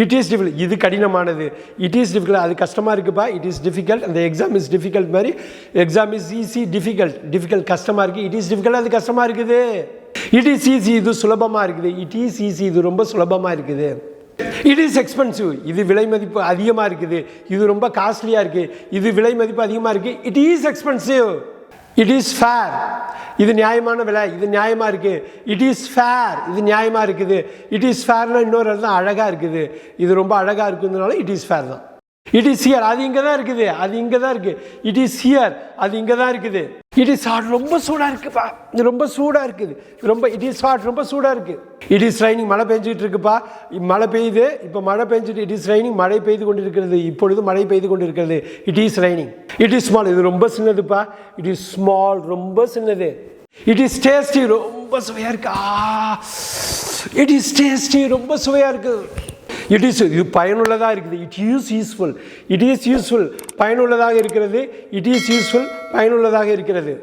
It is difficult, இது கடினமானது. It is difficult, அது கஷ்டமாக இருக்குப்பா. இட் இஸ் டிஃபிகல்ட், அந்த எக்ஸாம் இஸ் டிஃபிகல்ட் மாதிரி. Exam is easy, difficult, difficult கஷ்டமாக இருக்குது. இட் இஸ் டிஃபிகல்ட், அது கஷ்டமாக இருக்குது. இட் இஸ் ஈஸி, இது சுலபமாக இருக்குது. இட் இஸ் ஈஸி, இது ரொம்ப சுலபமாக இருக்குது. இட் இஸ் எக்ஸ்பென்சிவ், இது விலை மதிப்பு அதிகமாக இருக்குது. இது ரொம்ப காஸ்ட்லியாக இருக்குது. இது விலை மதிப்பு அதிகமாக இருக்குது. It is expensive. It is fair, இது நியாயமான விலை, இது நியாயமாக இருக்குது. இட் இஸ் ஃபேர், இது நியாயமாக இருக்குது. இட் இஸ் ஃபேர்னா இன்னொரு தான் அழகாக இருக்குது. இது ரொம்ப அழகாக இருக்குதுனால இட் இஸ் ஃபேர் தான். இட் இஸ் ஹியர், அது இங்கே தான் இருக்குது. அது இங்கே தான் இருக்குது. இட் இஸ் ஹியர், அது இங்கே தான் இருக்குது. இட் இஸ் ஹாட், ரொம்ப சூடாக இருக்குப்பா. இது ரொம்ப சூடாக இருக்குது. ரொம்ப இட் இஸ் ஹாட், ரொம்ப சூடாக இருக்குது. இட் இஸ் ரைனிங், மழை பெஞ்சிட்டு இருக்குப்பா. மழை பெய்யுது. இப்போ மழை பெஞ்சிட்டு இட் இஸ் ரைனிங், மழை பெய்து கொண்டு இருக்கிறது. இப்பொழுது மழை பெய்து கொண்டு இருக்கிறது. It is raining. It is small, இது ரொம்ப சின்னதுப்பா. இட் இஸ் ஸ்மால், ரொம்ப சின்னது. இட் இஸ் டேஸ்டி, ரொம்ப சுவையாக இருக்கு. இட் இஸ் டேஸ்டி, ரொம்ப சுவையாக இருக்குது. இட் இஸ், இது பயனுள்ளதாக இருக்குது. It is useful, it is useful, பயனுள்ளதாக இருக்கிறது. இட் இஸ் யூஸ்ஃபுல், பயனுள்ளதாக இருக்கிறது.